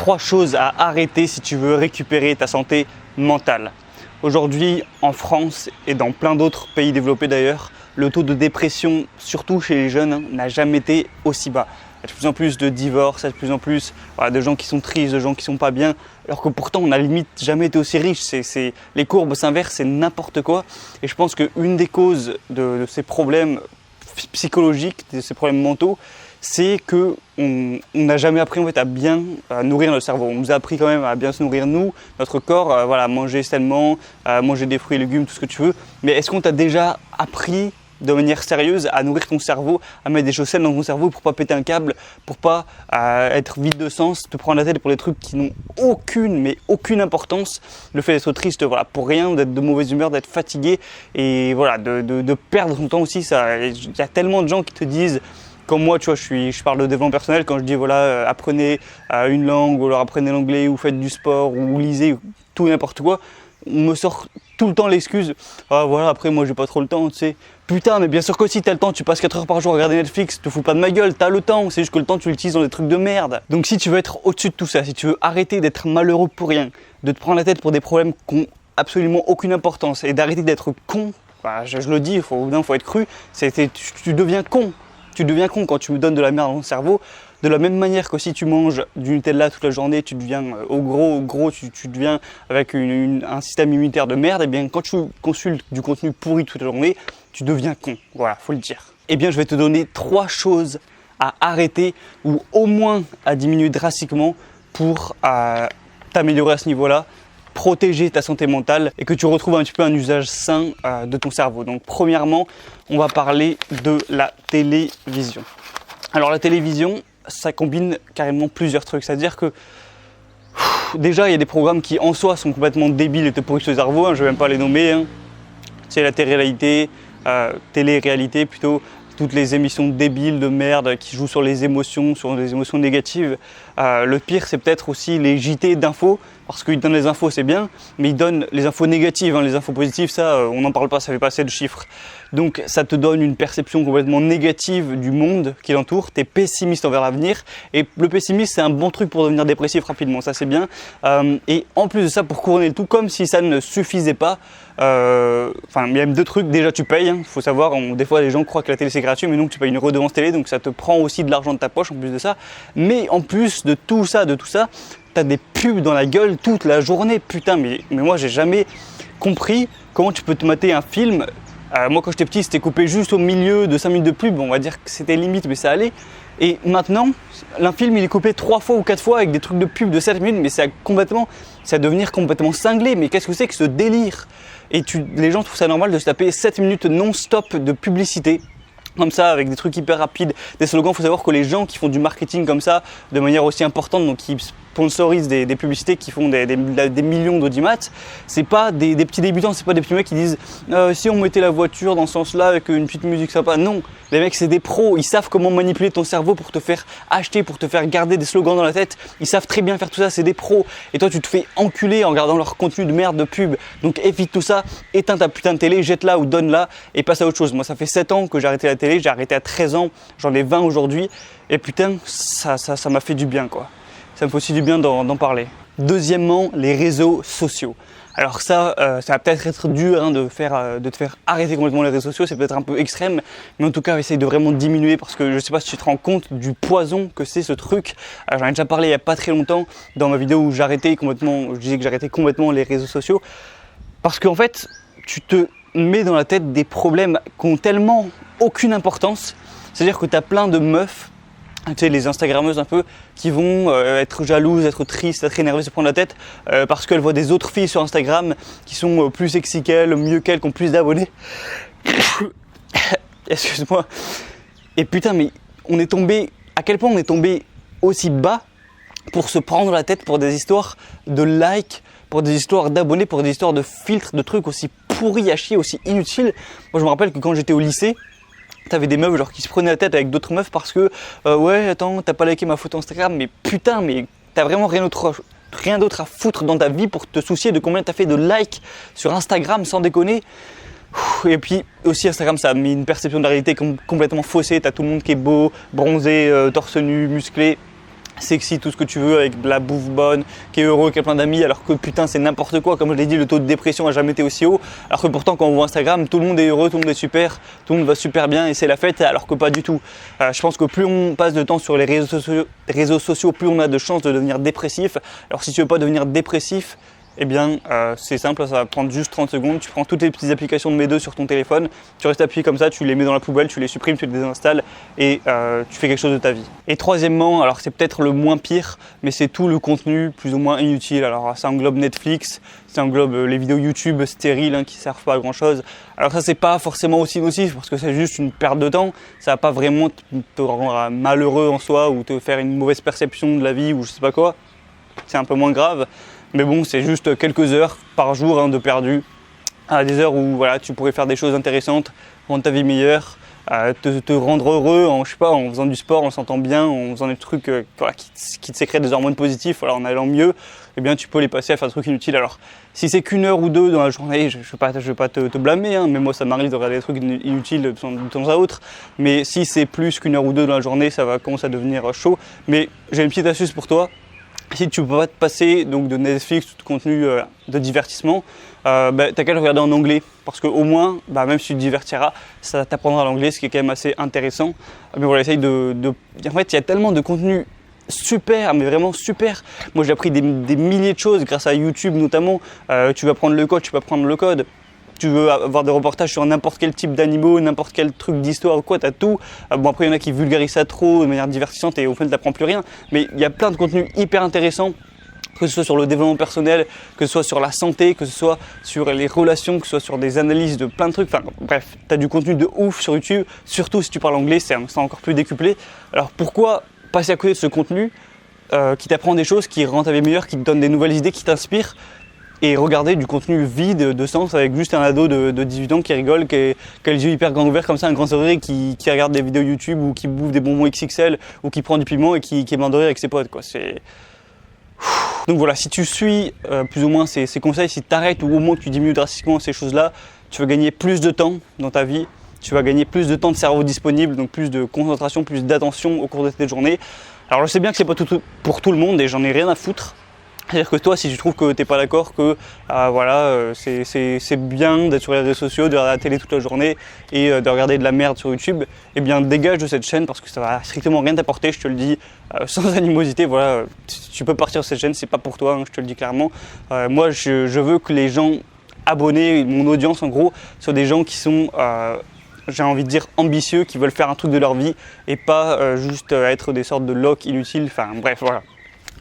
3 choses à arrêter si tu veux récupérer ta santé mentale. Aujourd'hui, en France et dans plein d'autres pays développés d'ailleurs, le taux de dépression, surtout chez les jeunes, n'a jamais été aussi bas. Il y a de plus en plus de divorces, il y a de plus en plus de gens qui sont tristes, de gens qui sont pas bien, alors que pourtant on n'a limite jamais été aussi riche. Les courbes s'inversent, c'est n'importe quoi. Et je pense qu'une des causes de ces problèmes psychologiques, de ces problèmes mentaux, c'est qu'on n'a jamais appris en fait, à bien nourrir notre cerveau. On nous a appris quand même à bien se nourrir nous, notre corps, à manger sainement, à manger des fruits et légumes, tout ce que tu veux. Mais est-ce qu'on t'a déjà appris de manière sérieuse à nourrir ton cerveau, à mettre des choses saines dans ton cerveau pour pas péter un câble, pour pas être vide de sens, te prendre la tête pour des trucs qui n'ont aucune importance. Le fait d'être triste, pour rien, d'être de mauvaise humeur, d'être fatigué et de perdre son temps aussi. Il y a tellement de gens qui te disent, comme moi, tu vois, je parle de développement personnel quand je dis apprenez une langue, ou alors apprenez l'anglais, ou faites du sport, ou lisez, tout et n'importe quoi. On me sort tout le temps l'excuse, après moi j'ai pas trop le temps, tu sais. Putain, mais bien sûr que si t'as le temps, tu passes 4 heures par jour à regarder Netflix, te fous pas de ma gueule, t'as le temps, c'est juste que le temps tu l'utilises dans des trucs de merde. Donc si tu veux être au-dessus de tout ça, si tu veux arrêter d'être malheureux pour rien, de te prendre la tête pour des problèmes qui n'ont absolument aucune importance et d'arrêter d'être con, je le dis, il faut être cru, tu deviens con. Tu deviens con quand tu me donnes de la merde dans ton cerveau. De la même manière que si tu manges du Nutella toute la journée, tu deviens gros, tu deviens avec un système immunitaire de merde, et bien quand tu consultes du contenu pourri toute la journée, tu deviens con. Voilà, faut le dire. Eh bien, je vais te donner 3 choses à arrêter ou au moins à diminuer drastiquement pour t'améliorer à ce niveau-là, protéger ta santé mentale et que tu retrouves un petit peu un usage sain de ton cerveau. Donc premièrement, on va parler de la télévision. Alors la télévision, ça combine carrément plusieurs trucs. C'est-à-dire que déjà, il y a des programmes qui en soi sont complètement débiles et te pourrissent le cerveau, je ne vais même pas les nommer. C'est la télé-réalité plutôt. Toutes les émissions débiles de merde qui jouent sur les émotions négatives. Le pire, c'est peut-être aussi les JT d'infos, parce qu'ils donnent les infos, c'est bien, mais ils donnent les infos négatives. Les infos positives, ça, on n'en parle pas, ça fait pas assez de chiffres. Donc ça te donne une perception complètement négative du monde qui l'entoure. Tu es pessimiste envers l'avenir, et le pessimisme, c'est un bon truc pour devenir dépressif rapidement, ça c'est bien. Et en plus de ça, pour couronner le tout, comme si ça ne suffisait pas, il y a même 2 trucs. Déjà, tu payes, faut savoir, des fois les gens croient que la télé c'est gratuit, mais non, tu payes une redevance télé, donc ça te prend aussi de l'argent de ta poche en plus de ça. Mais en plus de tout ça, t'as des pubs dans la gueule toute la journée. Putain, mais moi j'ai jamais compris comment tu peux te mater un film. Moi quand j'étais petit, c'était coupé juste au milieu de 5 minutes de pub, on va dire que c'était limite, mais ça allait. Et maintenant, un film il est coupé 3 fois ou 4 fois avec des trucs de pub de 7 minutes, mais ça va devenir complètement cinglé. Mais qu'est-ce que c'est que ce délire? Et les gens trouvent ça normal de se taper 7 minutes non-stop de publicité, comme ça, avec des trucs hyper rapides, des slogans. Il faut savoir que les gens qui font du marketing comme ça, de manière aussi importante, donc qui sponsorisent des publicités qui font des millions d'audimat, c'est pas des petits débutants, c'est pas des petits mecs qui disent si on mettait la voiture dans ce sens-là avec une petite musique sympa. Non, les mecs c'est des pros, ils savent comment manipuler ton cerveau pour te faire acheter, pour te faire garder des slogans dans la tête. Ils savent très bien faire tout ça, c'est des pros. Et toi tu te fais enculer en regardant leur contenu de merde de pub. Donc évite tout ça, éteins ta putain de télé, jette-la ou donne-la et passe à autre chose. Moi ça fait 7 ans que j'ai arrêté la télé, j'ai arrêté à 13 ans, j'en ai 20 aujourd'hui. Et putain, ça m'a fait du bien quoi. Ça me fait aussi du bien d'en parler. Deuxièmement, les réseaux sociaux. Alors ça va peut-être être dur de te faire arrêter complètement les réseaux sociaux, c'est peut-être un peu extrême, mais en tout cas essaye de vraiment diminuer parce que je ne sais pas si tu te rends compte du poison que c'est ce truc. J'en ai déjà parlé il n'y a pas très longtemps dans ma vidéo où je disais que j'arrêtais complètement les réseaux sociaux parce qu'en fait tu te mets dans la tête des problèmes qui ont tellement aucune importance. C'est-à-dire que tu as plein de meufs, tu sais, les Instagrammeuses un peu, qui vont être jalouses, être tristes, être énervées, se prendre la tête parce qu'elles voient des autres filles sur Instagram qui sont plus sexy qu'elles, mieux qu'elles, qui ont plus d'abonnés. Excuse-moi. Et putain, mais à quel point on est tombé aussi bas pour se prendre la tête pour des histoires de likes, pour des histoires d'abonnés, pour des histoires de filtres, de trucs aussi pourris à chier, aussi inutiles. Moi je me rappelle que quand j'étais au lycée, t'avais des meufs qui se prenaient la tête avec d'autres meufs parce que ouais attends t'as pas liké ma photo Instagram, mais putain mais t'as vraiment rien d'autre à foutre dans ta vie pour te soucier de combien t'as fait de likes sur Instagram, sans déconner. Et puis aussi Instagram ça a mis une perception de la réalité complètement faussée, t'as tout le monde qui est beau, bronzé, torse nu, musclé. sexy, tout ce que tu veux, avec de la bouffe bonne, qui est heureux, qui a plein d'amis, alors que putain c'est n'importe quoi. Comme je l'ai dit, le taux de dépression a jamais été aussi haut, alors que pourtant quand on voit Instagram, tout le monde est heureux, tout le monde est super, tout le monde va super bien et c'est la fête, alors que pas du tout. Je pense que plus on passe de temps sur les réseaux sociaux, plus on a de chances de devenir dépressif. Alors si tu veux pas devenir dépressif, eh bien c'est simple, ça va prendre juste 30 secondes, tu prends toutes les petites applications de mes deux sur ton téléphone, tu restes appuyé comme ça, tu les mets dans la poubelle, tu les supprimes, tu les désinstalles et tu fais quelque chose de ta vie. Et troisièmement, alors c'est peut-être le moins pire, mais c'est tout le contenu plus ou moins inutile. Alors ça englobe Netflix, ça englobe les vidéos YouTube stériles qui servent pas à grand chose. Alors ça c'est pas forcément aussi nocif parce que c'est juste une perte de temps, ça va pas vraiment te rendre malheureux en soi ou te faire une mauvaise perception de la vie ou je sais pas quoi, c'est un peu moins grave. Mais bon, c'est juste quelques heures par jour de perdu, à des heures où voilà, tu pourrais faire des choses intéressantes, rendre ta vie meilleure, te rendre heureux en, je sais pas, en faisant du sport, en sentant bien, en faisant des trucs qui te sécrètent des hormones positives, voilà, en allant mieux, eh bien tu peux les passer à faire des trucs inutiles. Alors si c'est qu'une heure ou deux dans la journée, je vais pas te blâmer, mais moi ça m'arrive de regarder des trucs inutiles de temps à autre, mais si c'est plus qu'une heure ou deux dans la journée, ça va commencer à devenir chaud. Mais j'ai une petite astuce pour toi. Si tu ne peux pas te passer donc, de Netflix ou de contenu de divertissement, t'as qu'à le regarder en anglais. Parce qu'au moins, même si tu te divertiras, ça t'apprendra l'anglais, ce qui est quand même assez intéressant. Mais voilà, essaye En fait, il y a tellement de contenu super, mais vraiment super. Moi, j'ai appris des milliers de choses grâce à YouTube notamment. Tu vas apprendre le code, tu peux apprendre le code. Tu veux avoir des reportages sur n'importe quel type d'animaux, n'importe quel truc d'histoire ou quoi, t'as tout. Bon après il y en a qui vulgarisent ça trop de manière divertissante et au final t'apprends plus rien. Mais il y a plein de contenus hyper intéressants, que ce soit sur le développement personnel, que ce soit sur la santé, que ce soit sur les relations, que ce soit sur des analyses de plein de trucs. Enfin bref, t'as du contenu de ouf sur YouTube, surtout si tu parles anglais, c'est encore plus décuplé. Alors pourquoi passer à côté de ce contenu qui t'apprend des choses, qui rend ta vie meilleure, qui te donne des nouvelles idées, qui t'inspire, et regarder du contenu vide de sens avec juste un ado de 18 ans qui rigole, qui a les yeux hyper grands ouverts comme ça, un grand sourire, qui regarde des vidéos YouTube ou qui bouffe des bonbons XXL ou qui prend du piment et qui est mort de rire avec ses potes, quoi. Donc voilà, si tu suis plus ou moins ces conseils, si tu arrêtes ou au moins que tu diminues drastiquement ces choses-là, tu vas gagner plus de temps dans ta vie, tu vas gagner plus de temps de cerveau disponible, donc plus de concentration, plus d'attention au cours de tes journées. Alors je sais bien que c'est pas tout pour tout le monde et j'en ai rien à foutre. C'est-à-dire que toi, si tu trouves que t'es pas d'accord, que c'est bien d'être sur les réseaux sociaux, de regarder la télé toute la journée et de regarder de la merde sur YouTube, eh bien dégage de cette chaîne parce que ça va strictement rien t'apporter, je te le dis sans animosité. Voilà, tu peux partir de cette chaîne, c'est pas pour toi, je te le dis clairement. Moi, je veux que les gens abonnés, mon audience en gros, soient des gens qui sont j'ai envie de dire ambitieux, qui veulent faire un truc de leur vie et pas juste être des sortes de locks inutiles. Enfin bref, voilà.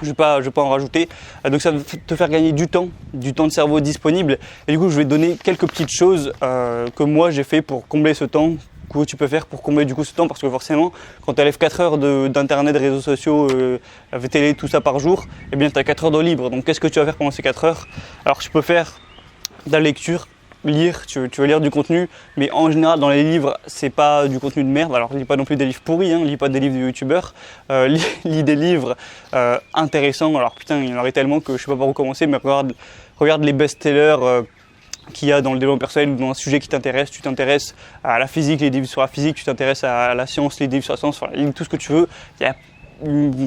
Je vais pas en rajouter. Donc ça va te faire gagner du temps de cerveau disponible. Et du coup, je vais te donner quelques petites choses que moi j'ai fait pour combler ce temps, que tu peux faire pour combler du coup ce temps, parce que forcément, quand tu enlèves 4 heures d'internet, réseaux sociaux, télé, tout ça par jour, eh bien tu as 4 heures de libre. Donc qu'est-ce que tu vas faire pendant ces 4 heures? Alors tu peux faire de la lecture, lire, tu veux lire du contenu, mais en général dans les livres c'est pas du contenu de merde. Alors lis pas non plus des livres pourris, lis pas des livres de youtubeurs, lis des livres intéressants. Alors putain, il y en aurait tellement que je sais pas par où commencer, mais regarde les best-sellers qu'il y a dans le développement personnel ou dans un sujet qui t'intéresse. Tu t'intéresses à la physique, les livres sur la physique, tu t'intéresses à la science, les livres sur la science, enfin, lis tout ce que tu veux.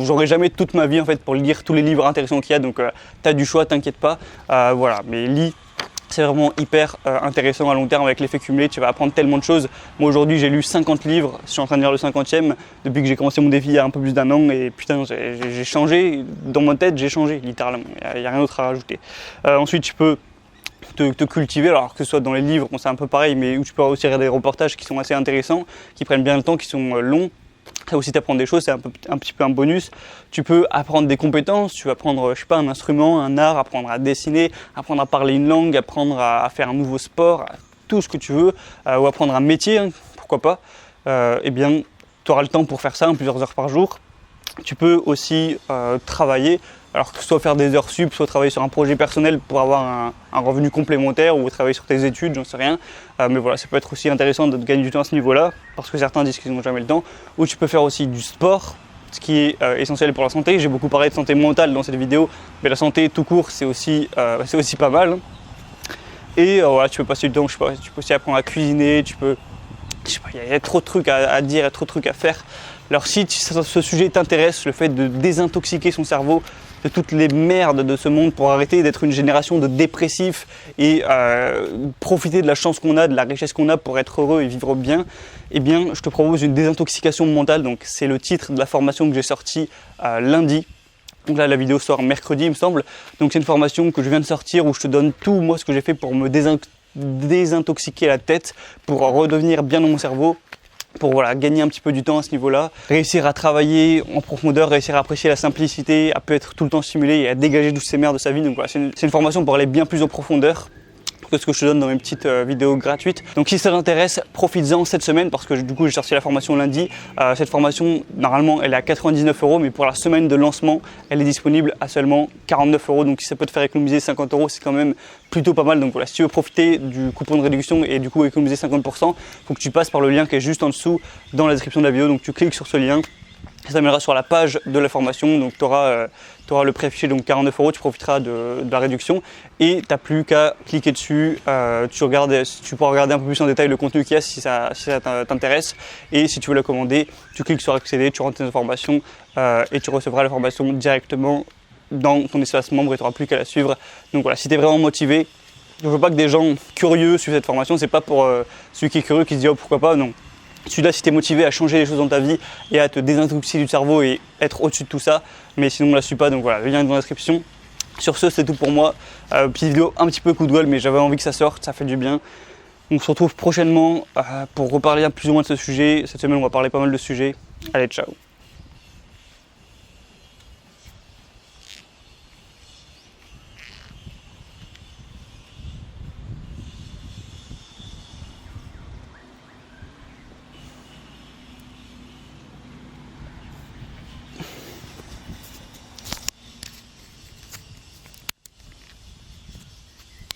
J'aurai jamais toute ma vie en fait pour lire tous les livres intéressants qu'il y a, donc t'as du choix, t'inquiète pas. Voilà, mais lis. C'est vraiment hyper intéressant à long terme avec l'effet cumulé, tu vas apprendre tellement de choses. Moi aujourd'hui j'ai lu 50 livres, je suis en train de lire le 50e depuis que j'ai commencé mon défi il y a un peu plus d'un an et putain j'ai changé, dans ma tête j'ai changé littéralement, il n'y a rien d'autre à rajouter. Ensuite tu peux te cultiver, alors que ce soit dans les livres, bon, c'est un peu pareil, mais où tu peux aussi regarder des reportages qui sont assez intéressants, qui prennent bien le temps, qui sont longs. Ça aussi t'apprendre des choses, c'est un petit peu un bonus. Tu peux apprendre des compétences, tu vas apprendre, je sais pas, un instrument, un art, apprendre à dessiner, apprendre à parler une langue, apprendre à faire un nouveau sport, tout ce que tu veux, ou apprendre un métier, pourquoi pas. Eh bien, tu auras le temps pour faire ça, plusieurs heures par jour. Tu peux aussi travailler, alors que soit faire des heures sup, soit travailler sur un projet personnel pour avoir un revenu complémentaire ou travailler sur tes études, j'en sais rien. Mais voilà, ça peut être aussi intéressant de gagner du temps à ce niveau-là, parce que certains disent qu'ils n'ont jamais le temps. Ou tu peux faire aussi du sport, ce qui est essentiel pour la santé. J'ai beaucoup parlé de santé mentale dans cette vidéo, mais la santé tout court, c'est aussi pas mal. Et voilà, tu peux passer du temps, je sais pas, tu peux aussi apprendre à cuisiner, tu peux... Je sais pas, il y a trop de trucs à dire, il y a trop de trucs à faire. Alors si ce sujet t'intéresse, le fait de désintoxiquer son cerveau de toutes les merdes de ce monde pour arrêter d'être une génération de dépressifs et profiter de la chance qu'on a, de la richesse qu'on a pour être heureux et vivre bien, eh bien je te propose une désintoxication mentale. Donc c'est le titre de la formation que j'ai sortie lundi. Donc là la vidéo sort mercredi il me semble. Donc c'est une formation que je viens de sortir où je te donne tout moi ce que j'ai fait pour me désintoxiquer la tête, pour redevenir bien dans mon cerveau, pour voilà, gagner un petit peu du temps à ce niveau-là, réussir à travailler en profondeur, réussir à apprécier la simplicité, à peut être tout le temps stimulé et à dégager toutes ces merdes de sa vie. Donc voilà, c'est une formation pour aller bien plus en profondeur que ce que je te donne dans mes petites vidéos gratuites. Donc si ça t'intéresse, profites-en cette semaine parce que du coup j'ai sorti la formation lundi. Cette formation, normalement, elle est à 99 €, mais pour la semaine de lancement, elle est disponible à seulement 49 €. Donc si ça peut te faire économiser 50 €, c'est quand même plutôt pas mal. Donc voilà, si tu veux profiter du coupon de réduction et du coup économiser 50%, il faut que tu passes par le lien qui est juste en dessous dans la description de la vidéo. Donc tu cliques sur ce lien. Ça t'amènera sur la page de la formation, donc tu auras le pré-affiché, donc 49 €, tu profiteras de la réduction et tu n'as plus qu'à cliquer dessus, tu pourras regarder un peu plus en détail le contenu qu'il y a si ça t'intéresse, et si tu veux la commander, tu cliques sur accéder, tu rentres tes informations et tu recevras la formation directement dans ton espace membre et tu n'auras plus qu'à la suivre. Donc voilà, si tu es vraiment motivé, je ne veux pas que des gens curieux suivent cette formation, c'est pas pour celui qui est curieux qui se dit oh pourquoi pas, non. Celui-là, si tu es motivé à changer les choses dans ta vie et à te désintoxiquer du cerveau et être au-dessus de tout ça, mais sinon on ne la suit pas, donc voilà, le lien est dans la description. Sur ce, c'est tout pour moi. Petite vidéo un petit peu coup de gueule, mais j'avais envie que ça sorte, ça fait du bien. On se retrouve prochainement pour reparler plus ou moins de ce sujet. Cette semaine, on va parler pas mal de sujets. Allez, ciao!